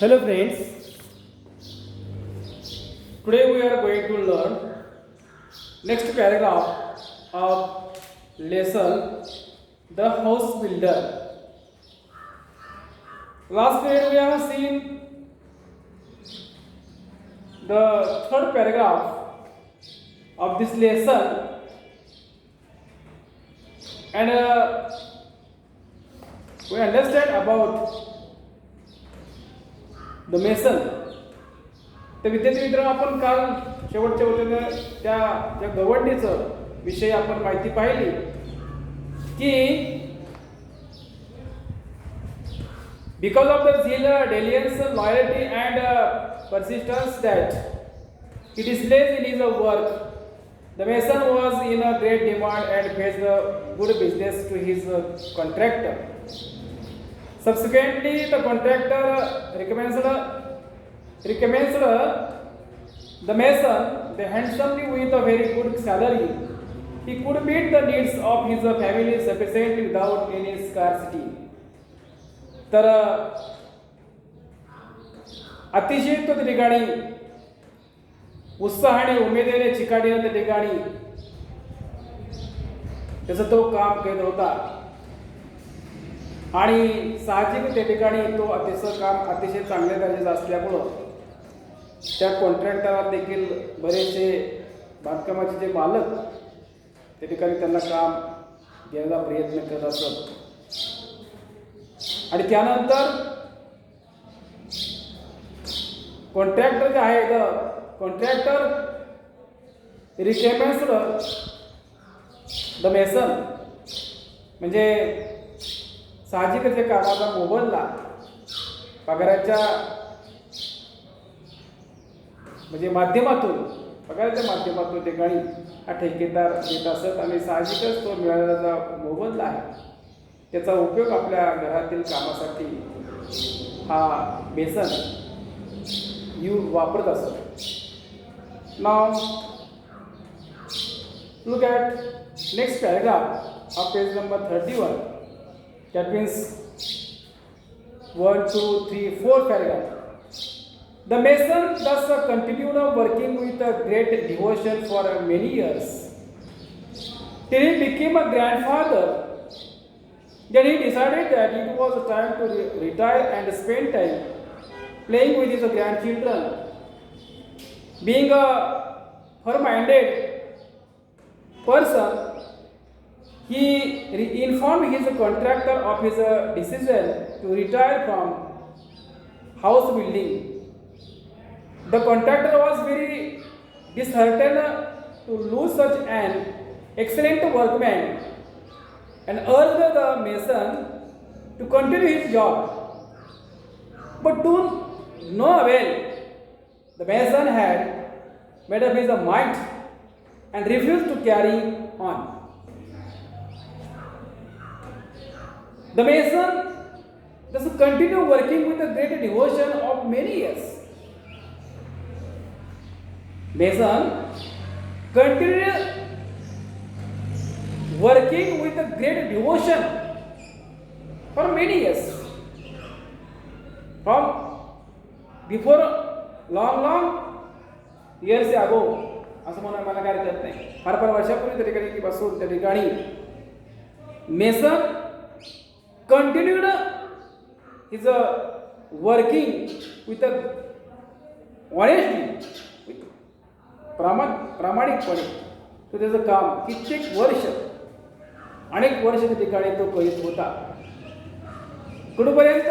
Hello friends, today we are going to learn next paragraph of lesson The House Builder. Last period we have seen the third paragraph of this lesson and we understand about the mason. तर विद्यार्थी मित्रांनो, आपण काल शेवटच्या होत्या त्या गवंडीचं विषय आपण माहिती पाहिली की because of the zeal, diligence, loyalty and persistence that he displays in his work, the mason was in a great demand and faced a good business to his contractor. Subsequently, the contractor recommenced the mason handsomely with a very good salary. He could meet the needs of his family sufficiently without any scarcity. तर अतिशय तो त्या ठिकाणी उत्साहाने, उमेदीने, चिकाटीने त्या ठिकाणी त्याचं तो काम करत होता आणि साहजिक त्या ठिकाणी तो काम अतिशय चांगल्या दर्जाचं असल्यामुळं त्या कॉन्ट्रॅक्टरला देखील बरेचसे बांधकामाचे जे मालक त्या ठिकाणी त्यांना काम घेण्याचा प्रयत्न करत असत. आणि त्यानंतर कॉन्ट्रॅक्टर जे आहे, कॉन्ट्रॅक्टर रिकमेंड्ड द मेसन, म्हणजे साहजिकच त्या कामाचा मोबदला पगाराच्या म्हणजे पगाराच्या माध्यमातून ठिकाणी हा ठेकेदार देत असत आणि साहजिकच तो मिळालेला मोबदला आहे त्याचा उपयोग आपल्या घरातील कामासाठी हा मेसन वापरत असत. Now look at next paragraph of page number 31. That means 1, 2, 3, 4 paragraph. The mason thus continued working with a great devotion for many years till he became a grandfather. Then he decided that it was time to retire and spend time playing with his grandchildren. Being a fair-minded person, he informed his contractor of his decision to retire from house building. The contractor was very disheartened to lose such an excellent workman and urged the mason to continue his job. But to no avail. The mason had made up his mind and refused to carry on. The mason thus continued working with a great devotion of many years. Mason continued working with a great devotion for many years. From before long years ago, असं म्हणून मला काय करत नाही, फार वर्षापूर्वी त्या ठिकाणी पासून त्या ठिकाणी mason continued his working with a honesty, प्रामाणिकपणे तो त्याचं काम अनेक वर्ष त्या ठिकाणी तो करीत होता. कुठपर्यंत?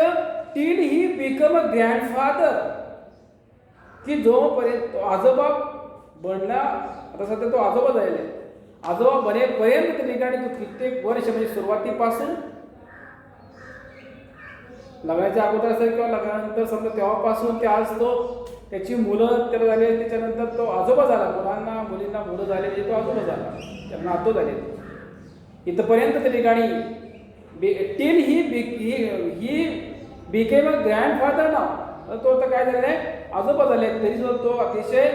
Till he become a grandfather, की जोपर्यंत तो आजोबा बनला. आता सध्या तो आजोबा झालेला, आजोबा बनेपर्यंत त्या ठिकाणी तो कित्येक वर्ष, म्हणजे सुरुवातीपासून लग्नाच्या अगोदर असेल किंवा लग्नानंतर समजा तेव्हापासून ते आज तो त्याची मुलं त्याला झाली, त्याच्यानंतर तो आजोबा झाला, मुलींना मुलं झाले, म्हणजे तो आजोबा झाला, त्यांना नातू झाले. इथपर्यंत त्या ठिकाणी till he became a grandfather नाव, तो आता काय झालेला आहे, आजोबा झाले, तरी सुद्धा तो अतिशय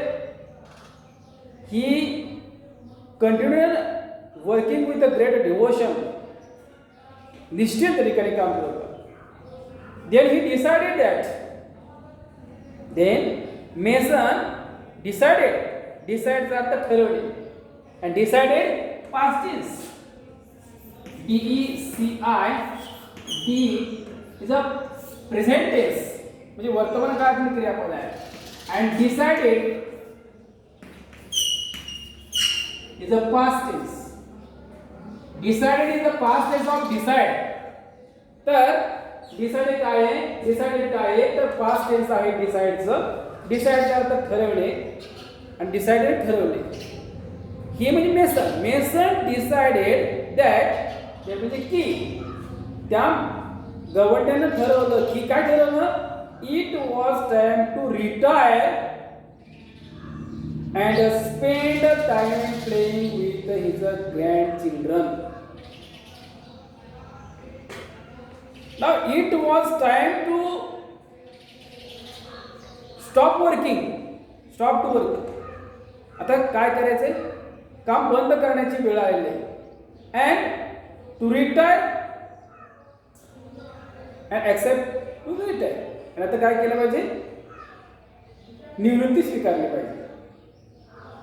ही continual working with a great devotion, निश्चित त्या ठिकाणी काम करत होता. Then he decided that Then Mason decided. Decides are the ठरवले. And decided past tense. D is a present tense. म्हणजे वर्तमान काळातील क्रियापद आहे. And decided is a past tense. Decided is the past tense of decide. तर decided काय आहे? Decided काय आहे? तर past tense आहे decideचं. Decide चा अर्थ ठरवणे आणि decided ठरवले. हे म्हणजे मेसन डिसाइडेड दॅट म्हणजे की त्या गव्हर्नरने ठरवलं की काय ठरवलं? It was time to retire and spend time playing with his grandchildren. Now it was time to stop working. Stop to work. आता काय करायचंय? काम बंद करण्याची वेळ आलेली आहे. And to retire and accept to retire. आणि आता काय केलं पाहिजे? निवृत्ती स्वीकारली पाहिजे.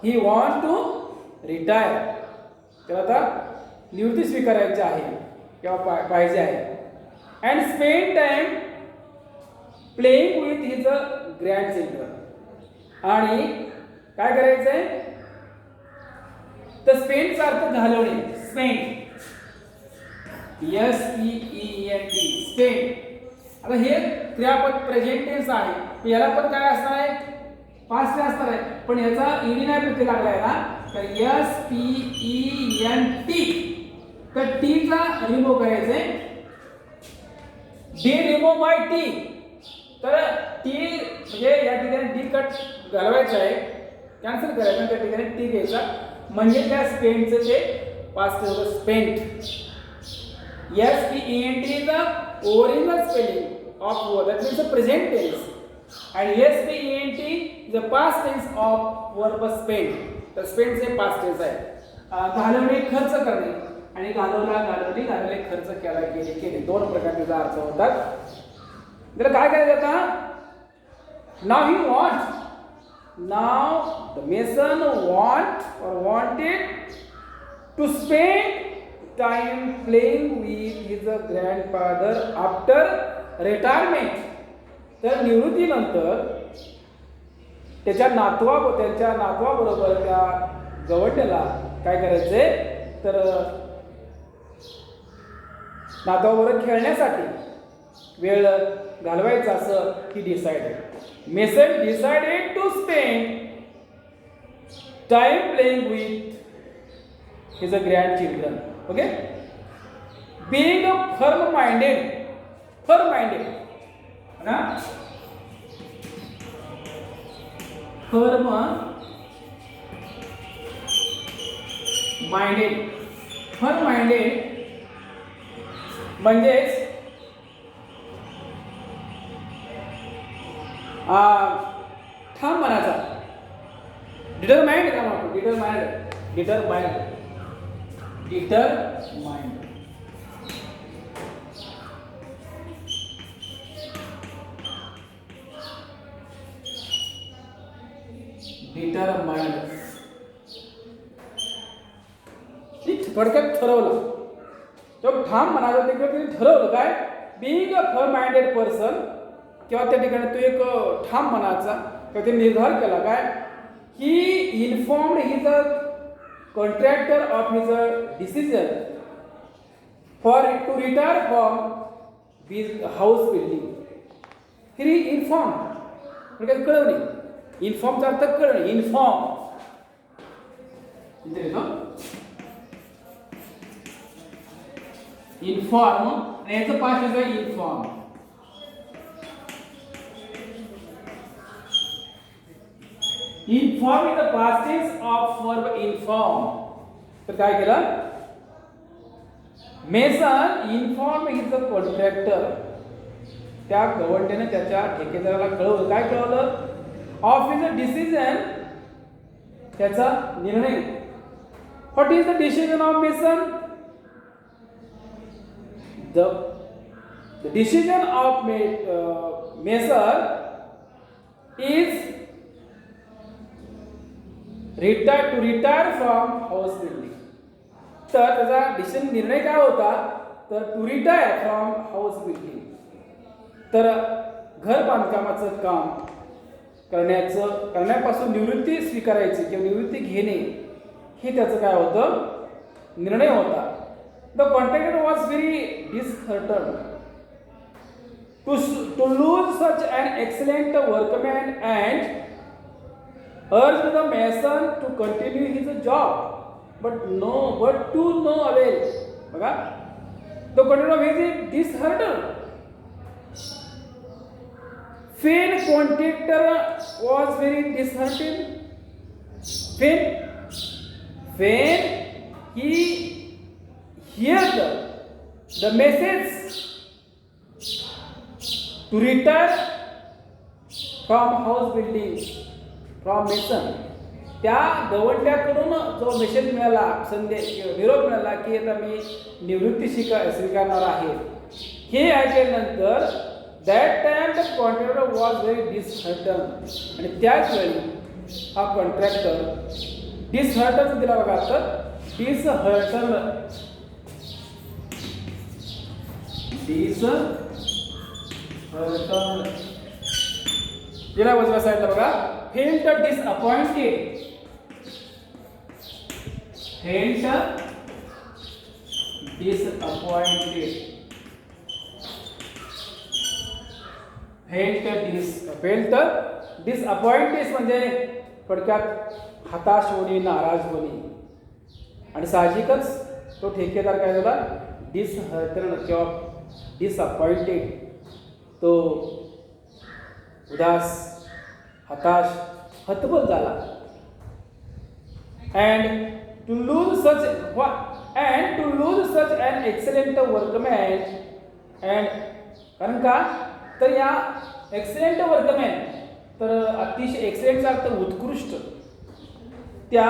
He want to retire. त्याला आता निवृत्ती स्वीकारायची आहे किंवा पाहिजे आहे. And spend time playing with his grand children. आणि काय करायचंय? तर स्पेंडचा अर्थ घालवणे. Spend SPEND spend. आता हे क्रियापद प्रेझेंट टेन्स आहे. याला पण काय असणार आहे? पास्ट टेन्स असणार आहे. पण याचा ईडी नाही प्रत्यय लागला आहे ना. तर SPENT. तर टी चा रिमूव्ह करायचंय. D remove by T. तर टी म्हणजे या ठिकाणी डी कट घालवायचं आहे. कॅन्सल करायचं. त्या ठिकाणी टी घ्यायचा. म्हणजे त्या स्पेंडचं ते past tense spent. SPENT is the original spelling of verb. That means the present tense. And SPENT is the past tense of verb spent. तर spent चे past tense आहे. घालवणे खर्च करणे आणि घालवले खर्च केले दोन प्रकारचे अर्थ होतात. तर काय करायचं आता? Now he wants. Now the mason wanted to spend time playing with his grandfather after retirement. तर निवृत्तीनंतर त्यांच्या नातवाबरोबर त्या गवंड्याला काय करायचंय? तर नातवाबरोबर खेळण्यासाठी वेळ घालवायचा असं he decided. Mason decided to spend time playing with his grandchildren. Okay. Being firm minded ना. फर्म माइंडेड म्हणजेच ठाम मनाचा. डिटरमाइंड का म्हणतो? डिटरमाइंड. थोडक्यात ठरवलं. तो ठाम मनाचा तिकडे ठरवलं काय? Being a firm minded person किंवा त्या ठिकाणी तो एक ठाम मनाचा किंवा ते निर्धार केला काय? He informed his a contractor of his decision for to retire from his house building. He informed. म्हणजे कळवणे. इन्फॉर्मचा अर्थ कळवणे. इन्फॉर्म. इन्फॉर्म आणि याचं पास्ट आहे inform. Inform is the past tense of verb inform. तर काय केलं? मेसन इन्फॉर्म हिज अ contractor. त्या गव्हर्नरने त्याच्या ठेकेदाराला कळवलं. काय कळवलं? Of his decision. त्याचा निर्णय. What is the decision of mason? The decision of Mason is retire from house building. तर त्याचा डिसिजन निर्णय काय होता तर to retire from house building. तर घर बांधकामाचं काम करण्यापासून निवृत्ती स्वीकारायची किंवा निवृत्ती घेणे हे त्याचं काय होतं निर्णय होता. The contractor was very disheartened to lose such an excellent workman and urged the mason to continue his job, but to no avail. बघा, the contractor was very disheartened. When contractor was very disheartened, when he heard the message to retire from house building from mason, त्या गवंड्याकडून जो message मिळाला संदेश निरोप मिळाला की आता मी निवृत्ती स्वीकारणार आहे हे ऐकल्यानंतर that time the contractor was very disheartened. आणि त्याच वेळी हा कॉन्ट्रॅक्टर डिसहर्टन दिला बघा. तर डिसहर्टन दिला उजव्या साईडला बघा. फेल्ट डिसअपॉइंटेड, डिसअपॉइंटेड म्हणजे थोडक्यात हताश होणे, नाराज होणे. आणि साहजिकच तो ठेकेदार काय झाला डिसहर्टन किंवा डिसअपॉइंटेड, तो उदास, हताश, हतबल झाला. and to lose such an excellent workman and कारण का तर या एक्सलेंट वर्कमॅन तर अतिशय एक्सलेंटचा अर्थ उत्कृष्ट त्या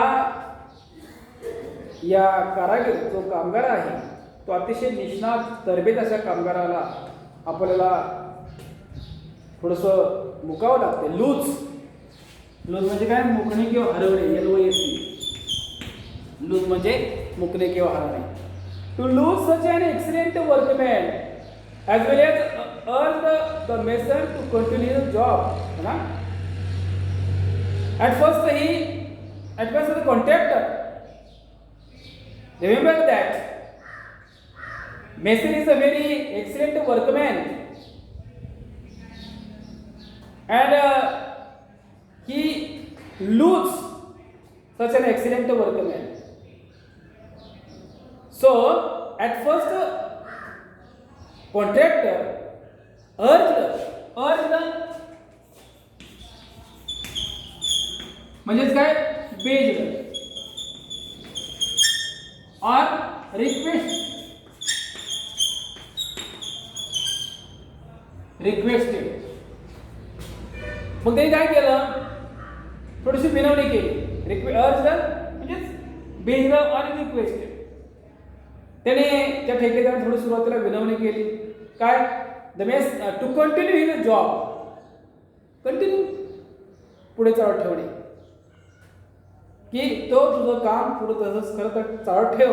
या कारागीर जो कामगार आहे तो अतिशय निष्णात तरबेज अशा कामगाराला आपल्याला थोडंसं मुकावं लागते. लूज म्हणजे काय मुकणे किंवा हरवणे, LOSE. लूज म्हणजे मुकणे किंवा हरवणे. To lose such an excellent workman as well as urged the mason to continue the job. At first the contractor, remember that mason is a very excellent workman and he lose such an excellent workman. So at first contractor urged म्हणजेच काय based और requested. मग त्यांनी काय केलं थोडीशी विनवणी केली. अर्ज म्हणजेच बेज्ड और रिक्वेस्टेड. त्याने त्या ठेकेदाराने थोडी सुरुवातीला विनवणी केली काय the mason to continue his job, continue पुढे चालत ठेवणे की तो तुझं काम पुढे तसंच खरं चालत ठेव,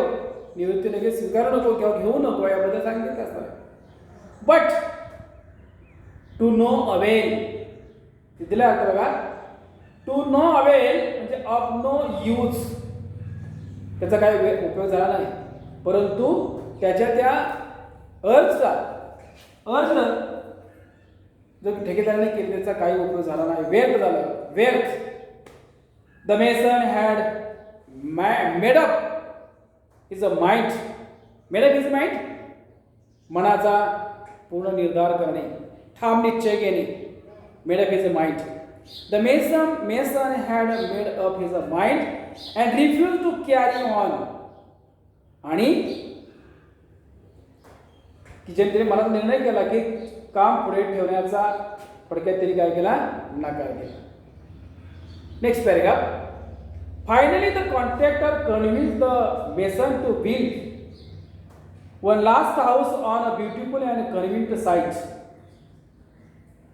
निवृत्ती लगेच स्वीकारू नको किंवा घेऊ नको याबद्दल सांगितलं असतं. बट टू नो अवेल दिलं आता बघा. टू नो अवेल म्हणजे ऑफ नो यूज, त्याचा काही उपयोग झाला नाही. परंतु त्याच्या त्या अर्जचा जो ठेकेदाराने केला त्याचा काही उपयोग झाला नाही, व्यर्थ झाला. व्यर्थ. The mason had made up his mind. मनाचा पूर्ण निर्धार करणे, ठाम निश्चय घेणे. Made up his mind. The mason had made up his mind and refuse to carry on. आणि की ज्याने मनात निर्णय केला की काम पुढे ठेवण्याचा थोडक्यात त्यांनी काय केला नकार केला. Next paragraph. Finally the contractor convinced the mason to build one last house on a beautiful and convenient site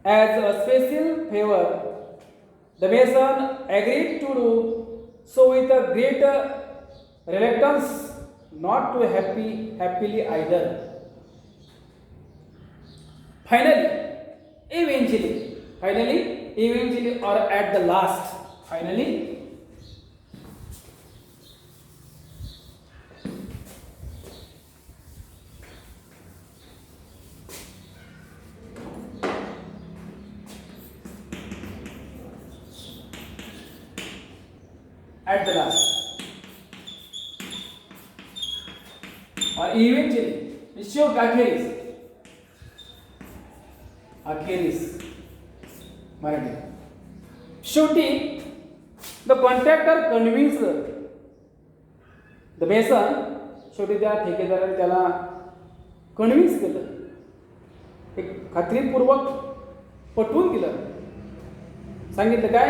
as a special favour The mason agreed to do so with a great reluctance, not too happily either. Eventually, or at the last, at the last, or eventually, शेवट अखेरीस मराठी शेवटी the contractor convince the mason, शेवटी त्या ठेकेदाराने त्याला convince केलं, एक खात्रीपूर्वक पटवून दिलं, सांगितलं काय,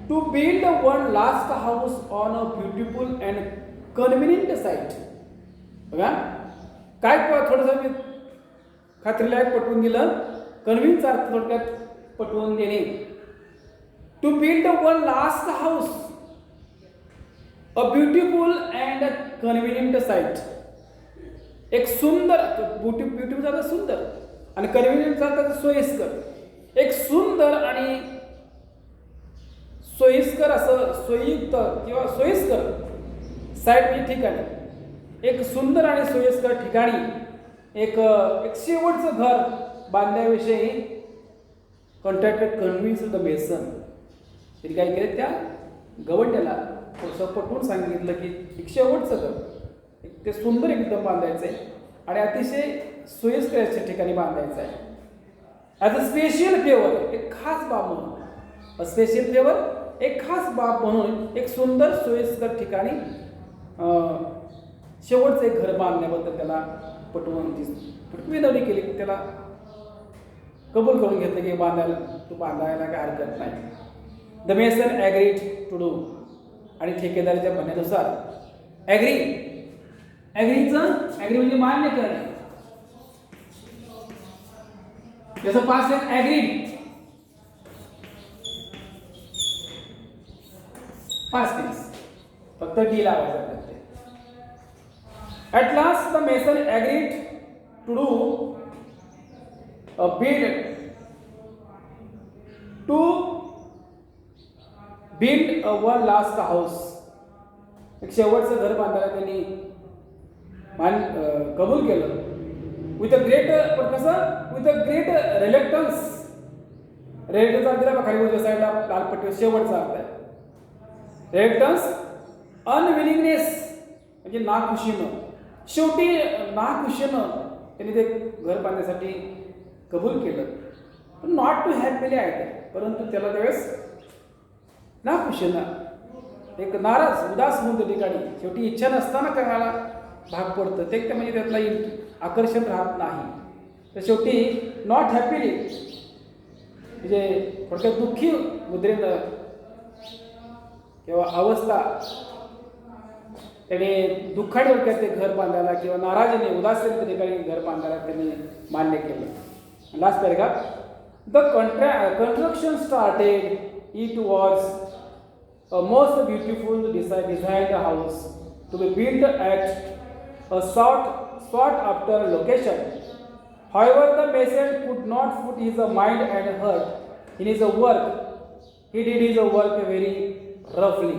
to build one last house on a beautiful and convenient site. बघा काय थोडंसं मी खात्रीलायक पटवून दिलं, कन्व्हिन्स अर्थ थोडक्यात पटवून देणे. To build one last house a beautiful and convenient site. एक सुंदर, ब्युटिफुल झालं सुंदर आणि कन्व्हिनियंट झालं सोयीस्कर, एक सुंदर आणि सोयीस्कर असं सोयीयुक्त किंवा सोयीस्कर साईट म्हणजे ठिकाणी, एक सुंदर आणि सोयीस्कर ठिकाणी एक शेवटचं घर बांधण्याविषयी कॉन्ट्रॅक्टर कन्व्हिन्स द मेसन. तरी काय केलं, त्या गवंड्याला थोडंसं पटवून सांगितलं की एक शेवटचं घर, ते सुंदर एकदम बांधायचं आहे आणि अतिशय सोयीस्कर अशा ठिकाणी बांधायचं आहे. ॲज अ स्पेशल फेवर, एक खास बाब म्हणून, स्पेशल फेवर एक खास बाब म्हणून एक सुंदर सोयीस्कर ठिकाणी शेवटचं एक घर बांधण्याबद्दल त्याला पटवून विनवणी केली, त्याला कबूल करून घेतलं की बांधायला काय हरकत नाही. The mason agreed to do, आणि ठेकेदाराच्या म्हणण्यानुसार ॲग्री म्हणजे मान्य करणे, त्याचं past tense agreed, past tense फक्त डी लावायचा. At last, the mason agreed to do a bid to build one last house. एक शेवटचं घर बांधायला त्यांनी कबूल केलं. विथ अ ग्रेट, पण कसं, with a great reluctance. Reluctance अर्थ दिला खाली उजव्या साईडला लाल पट्टी, शेवटचा अर्थ आहे. रिलक्टन्स, अनविलिंगनेस म्हणजे नाखुशीनं, शेवटी नाखुशीनं त्यांनी ते घर बांधण्यासाठी कबूल केलं. नॉट टू हॅपीली आहे, परंतु त्याला त्यावेळेस नाखुशीनं, एक नाराज उदास होऊन त्या ठिकाणी, शेवटी इच्छा नसताना करायला भाग पडतं, ते म्हणजे त्यातला आकर्षण राहत नाही. तर शेवटी नॉट हॅपीली म्हणजे थोडक्यात दुःखी मुद्रेनं किंवा अवस्था, त्याने दुःखाने डोक्यात ते घर बांधायला किंवा नाराजीने उदासीने ठिकाणी घर बांधायला त्यांनी मान्य केलं. Last paragraph. The construction started. It was a most beautiful designed house to be built at a sought after location. However, the mason could not put his mind and heart in his work. He did his work very roughly.